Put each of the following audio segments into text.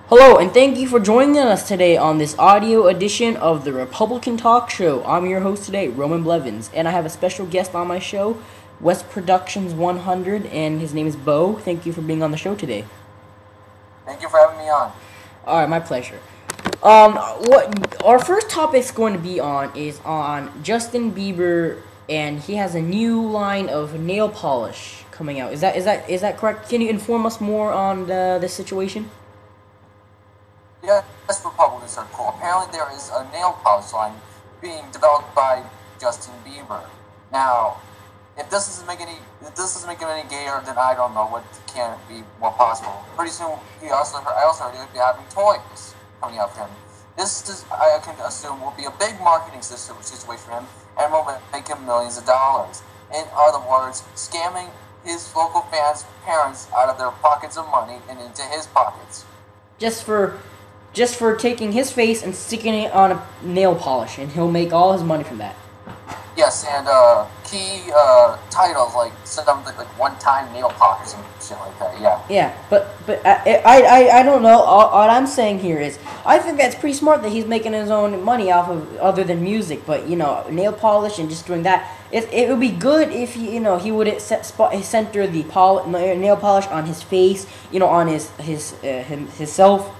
Hello, and thank you for joining us today on this audio edition of the Republican Talk Show. I'm your host today, Roman Blevins, and I have a special guest on my show, West Productions 100, and his name is Bo. Thank you for being on the show today. Thank you for having me on. All right, my pleasure. What our first topic is going to be on is on Justin Bieber, and he has a new line of nail polish coming out. Is that correct? Can you inform us more on this situation? Yes, Republicans are cool. Apparently there is a nail polish line being developed by Justin Bieber. Now, if this doesn't make him any gayer, then I don't know what can be more possible. Pretty soon, I also heard he'll be having toys coming out for him. I can assume, will be a big marketing situation for him and will make him millions of dollars. In other words, scamming his local fans' parents out of their pockets of money and into his pockets. Just for taking his face and sticking it on a nail polish, and he'll make all his money from that. Yes, and key titles like something like one-time nail polish and shit like that. Yeah. Yeah, but I don't know. All I'm saying here is I think that's pretty smart that he's making his own money off of other than music. But nail polish and just doing that. It would be good if he would center the nail polish on his face, on himself.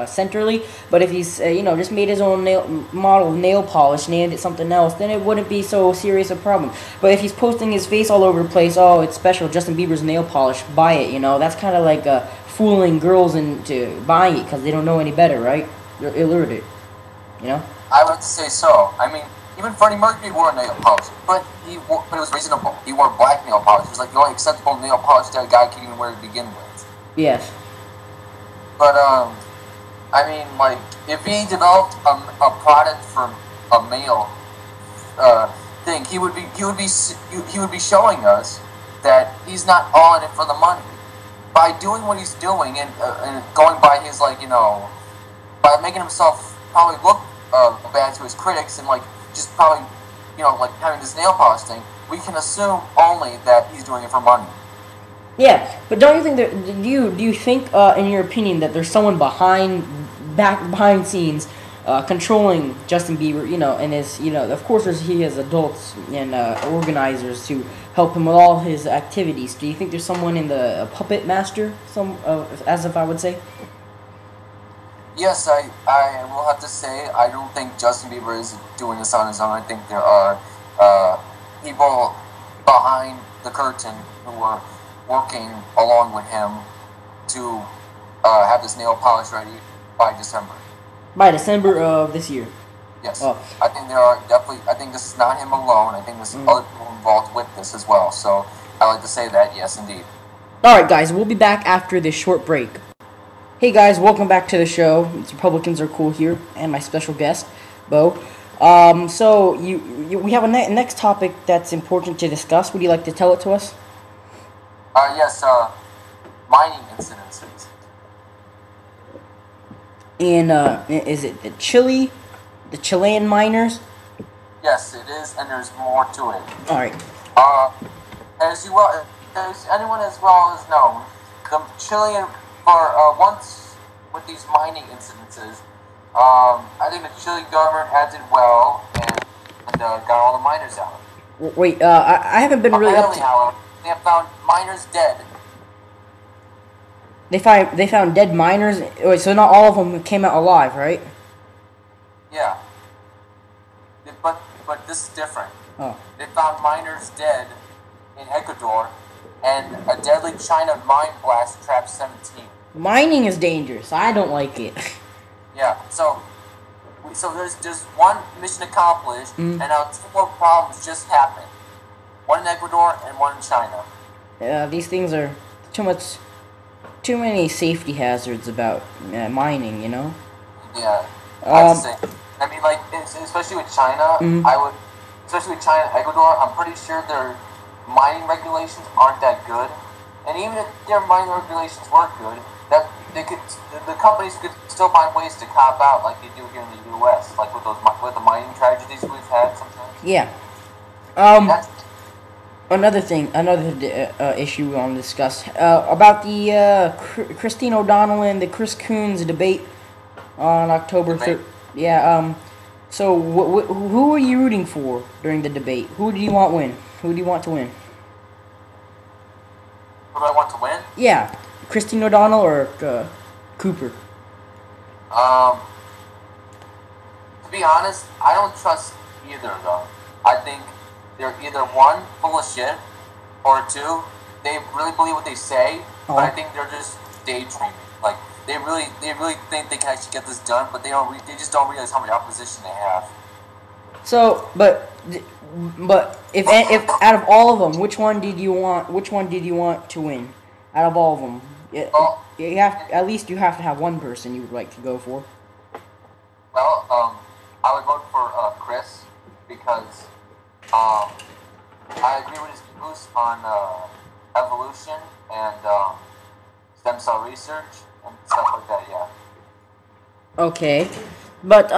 Centrally, but if he's just made his own model nail polish, named it something else, then it wouldn't be so serious a problem. But if he's posting his face all over the place, oh, it's special, Justin Bieber's nail polish, buy it. That's kind of like fooling girls into buying it because they don't know any better, right? They're illiterate. I would say so. I mean, even Freddie Mercury wore a nail polish, but it was reasonable. He wore black nail polish. It was like the only acceptable nail polish that a guy could even wear to begin with. Yes. But I mean, like, if he developed a product for a male thing, he would be showing us that he's not all in it for the money. By doing what he's doing and going by his by making himself probably look bad to his critics and just probably having this nail polish thing, we can assume only that he's doing it for money. Yeah, but don't you think do you think in your opinion that there's someone behind scenes controlling Justin Bieber, and his, of course he has adults and organizers to help him with all his activities. Do you think there's someone in the puppet master, as if I would say? Yes, I will have to say I don't think Justin Bieber is doing this on his own. I think there are people behind the curtain who are working along with him to have this nail polish ready by December. By December of this year. Yes. Oh. I think there are definitely. I think this is not him alone. I think there's other people involved with this as well. So I like to say that, yes, indeed. All right, guys, we'll be back after this short break. Hey, guys, welcome back to the show. It's Republicans Are Cool here, and my special guest, Bo. So we have a next topic that's important to discuss. Would you like to tell it to us? Yes. Mining incidences. In is it the Chilean miners? Yes, it is, and there's more to it. All right. As anyone as well as known, the Chilean once with these mining incidences, I think the Chilean government acted well and got all the miners out. Wait, I haven't been really up to. However, they have found miners dead. They found dead miners. Wait, so not all of them came out alive, right? Yeah. But this is different. Oh. They found miners dead in Ecuador, and a deadly China mine blast trapped 17. Mining is dangerous. I don't like it. Yeah. So there's one mission accomplished, and now 2 more problems just happened. One in Ecuador and one in China. Yeah, these things are too many safety hazards about mining, Yeah, I say. I mean, especially with China, especially with China and Ecuador, I'm pretty sure their mining regulations aren't that good. And even if their mining regulations were good, the companies could still find ways to cop out like they do here in the U.S., like with the mining tragedies we've had sometimes. Yeah. another thing, issue we want to discuss about the Christine O'Donnell and the Chris Coons debate on October 3rd. Yeah. So who were you rooting for during the debate? Who do you want win? Who do you want to win? Who do I want to win? Yeah, Christine O'Donnell or Cooper. To be honest, I don't trust either of them. I think they're either one, full of shit, or two, they really believe what they say, but I think they're just daydreaming. Like they really think they can actually get this done, but they just don't realize how much opposition they have. So, but if out of all of them, which one did you want to win? Out of all of them, you have at least you have to have one person you would like to go for. Well, I would vote for Chris because I agree with his views on evolution and stem cell research and stuff like that. Yeah. Okay, but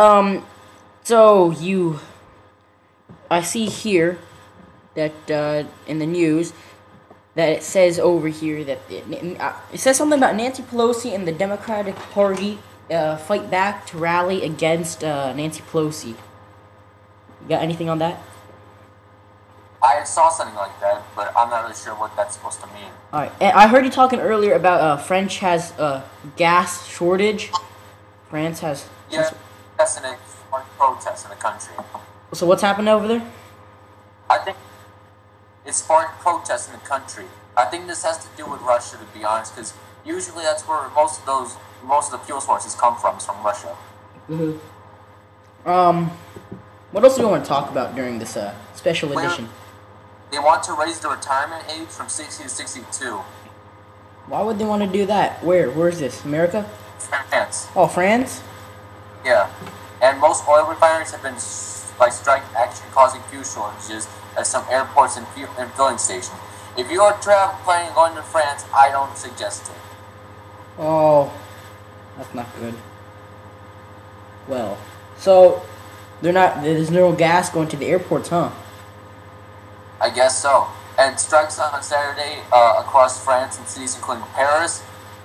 so I see here that in the news that it says over here that it says something about Nancy Pelosi and the Democratic Party fight back to rally against Nancy Pelosi. You got anything on that? I saw something like that, but I'm not really sure what that's supposed to mean. Alright, and I heard you talking earlier about French has a gas shortage. France has... Yeah, that's in a protest in the country. So what's happened over there? I think it sparked protests in the country. I think this has to do with Russia, to be honest, because usually that's where most of the fuel sources come from, is from Russia. Mm-hmm. What else do you want to talk about during this special edition? They want to raise the retirement age from 60 to 62. Why would they want to do that? Where is this? America? France. Oh, France? Yeah. And most oil refineries have been by strike action causing fuel shortages at some airports and filling stations. If you are planning on going to France, I don't suggest it. Oh, that's not good. Well, so there's no gas going to the airports, huh? I guess so. And strikes on Saturday across France in cities including Paris,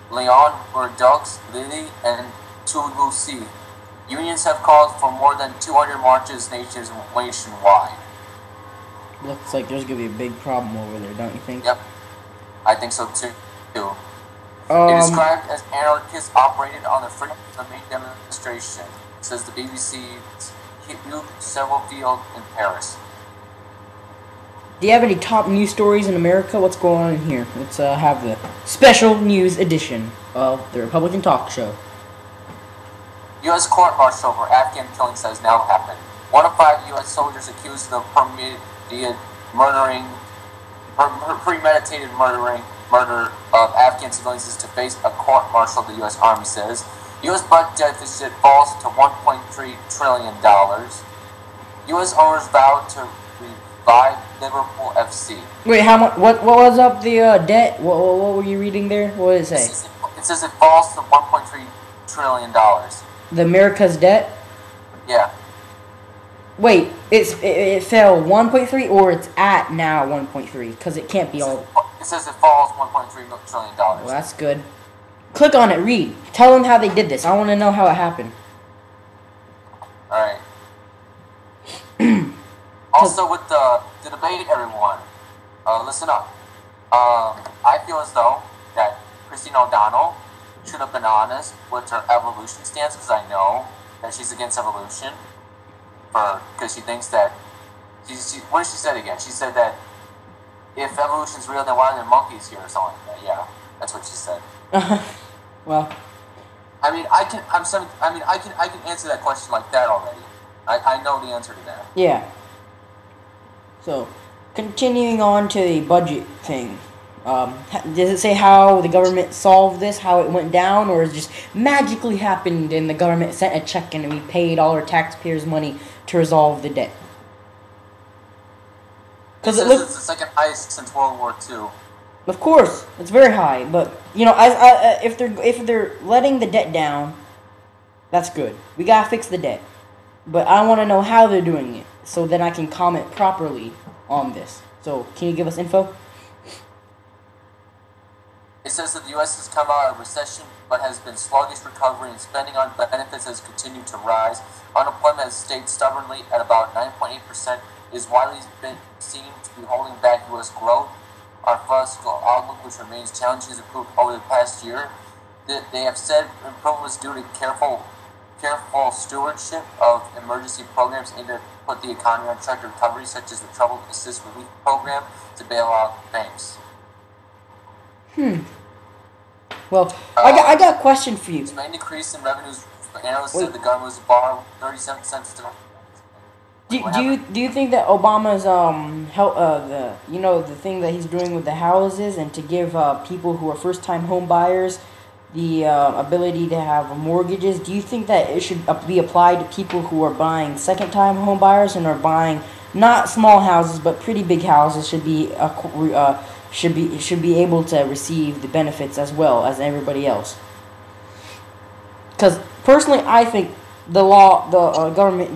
Lyon, Bordeaux, Lille, and Toulouse. Unions have called for more than 200 marches nationwide. Looks like there's going to be a big problem over there, don't you think? Yep. I think so too. It described as anarchists operated on the Freedom of May demonstration, says the BBC hit several fields in Paris. Do you have any top news stories in America? What's going on in here? Let's have the special news edition of the Republican Talk Show. U.S. court-martial over Afghan killings has now happened. One of 5 U.S. soldiers accused of premeditated murder of Afghan civilians is to face a court-martial, the U.S. Army says. U.S. budget deficit falls to $1.3 trillion. U.S. owners vowed to revive Liverpool FC. Wait, how much? What was up the debt? What were you reading there? What did it say? It says it falls to $1.3 trillion. The America's debt? Yeah. Wait, it fell 1.3 or it's at now 1.3 because it can't be all. It says it falls $1.3 trillion. Well, that's good. Click on it. Read. Tell them how they did this. I want to know how it happened. All right. Also, with the debate, everyone, listen up. I feel as though that Christine O'Donnell should have been honest with her evolution stance, because I know that she's against evolution, because she thinks that what did she say again? She said that if evolution's real, then why are there monkeys here or something like that? Yeah, that's what she said. Well, I mean, I can answer that question like that already. I know the answer to that. Yeah. So, continuing on to the budget thing. Does it say how the government solved this, how it went down, or it just magically happened and the government sent a check and we paid all our taxpayers' money to resolve the debt? Because it's the second highest since World War II. Of course, it's very high, but you know, if they're letting the debt down, that's good. We gotta fix the debt, but I want to know how they're doing it, so then I can comment properly on this. So, can you give us info? It says that the U.S. has come out of recession, but has been sluggish recovery, and spending on benefits has continued to rise. Unemployment has stayed stubbornly at about 9.8%. Is widely been seen to be holding back U.S. growth. Our fiscal outlook, which remains challenging, has improved over the past year. They have said improvements due to careful stewardship of emergency programs aimed to put the economy on track to recovery, such as the Trouble Assist Relief Program to bail out banks. Well, I got a question for you. This main increase in revenues, analysts said the government was borrowing 37 cents to. Do you think that Obama's the thing that he's doing with the houses and to give people who are first time home buyers the ability to have mortgages, do you think that it should be applied to people who are buying second time home buyers and are buying not small houses but pretty big houses should be able to receive the benefits as well as everybody else? Because personally, I think the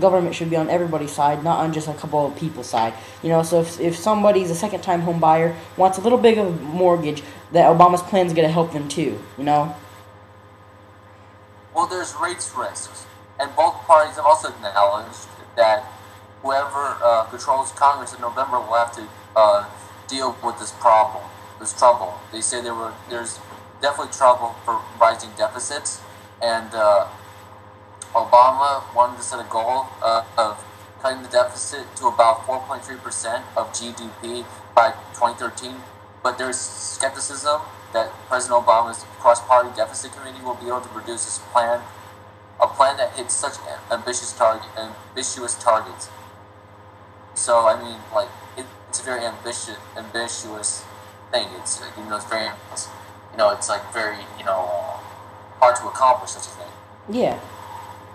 government should be on everybody's side, not on just a couple of people's side. So if somebody's a second-time home buyer, wants a little bit of a mortgage, that Obama's plan is going to help them too, Well, there's rates risks, and both parties have also acknowledged that whoever controls Congress in November will have to deal with this trouble. They say there's definitely trouble for rising deficits, and Obama wanted to set a goal of cutting the deficit to about 4.3% of GDP by 2013, but there's skepticism that President Obama's cross-party deficit committee will be able to produce this plan, a plan that hits such ambitious targets. So, I mean, it's a very ambitious thing. It's, it's very, it's like very, hard to accomplish such a thing. Yeah.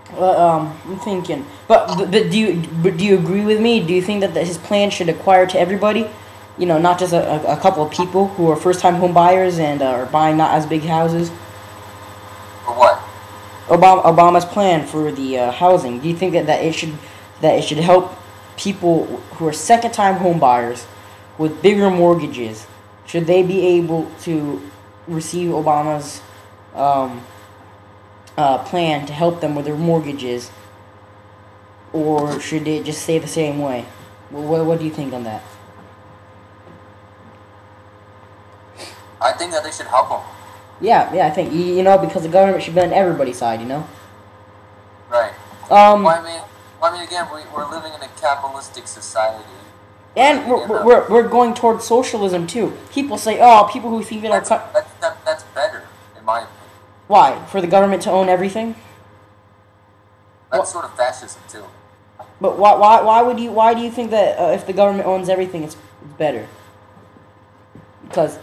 I'm thinking, but do you agree with me? Do you think that his plan should acquire to everybody? Not just a couple of people who are first-time home buyers and are buying not as big houses. For what? Obama's plan for the housing. Do you think that it should help people who are second-time home buyers with bigger mortgages? Should they be able to receive Obama's plan to help them with their mortgages, or should it just stay the same way? What do you think on that? I think that they should help them. Yeah, I think because the government should be on everybody's side, Right. I mean, again, we're living in a capitalistic society. And we're going towards socialism too. People say, people who think that that's better, in my opinion. Why? For the government to own everything? That's sort of fascism too. But why do you think that if the government owns everything, it's better? Because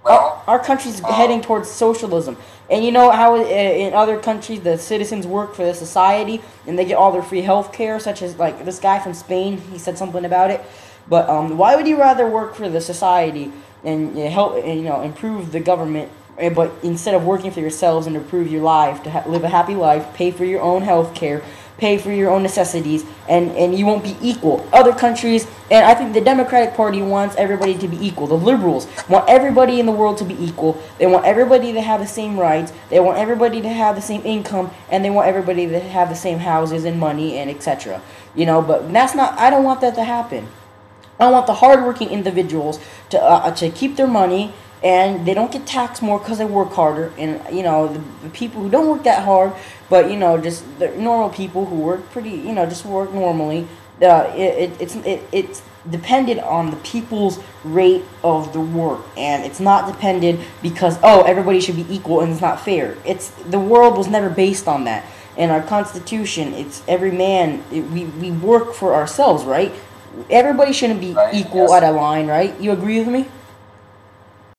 our country's heading towards socialism, and you know how in other countries the citizens work for the society and they get all their free health care, such as like this guy from Spain. He said something about it. But why would you rather work for the society and help improve the government? But instead of working for yourselves and improve your life, to live a happy life, pay for your own health care, pay for your own necessities, and you won't be equal. Other countries, and I think the Democratic Party wants everybody to be equal. The liberals want everybody in the world to be equal. They want everybody to have the same rights. They want everybody to have the same income, and they want everybody to have the same houses and money and etc. But that's not. I don't want that to happen. I want the hardworking individuals to keep their money. And they don't get taxed more because they work harder. And, the people who don't work that hard, but, just the normal people who work just work normally, it's dependent on the people's rate of the work. And it's not dependent because, everybody should be equal and it's not fair. The world was never based on that. In our Constitution, it's every man, we work for ourselves, right? Everybody shouldn't be equal at a line, right? You agree with me?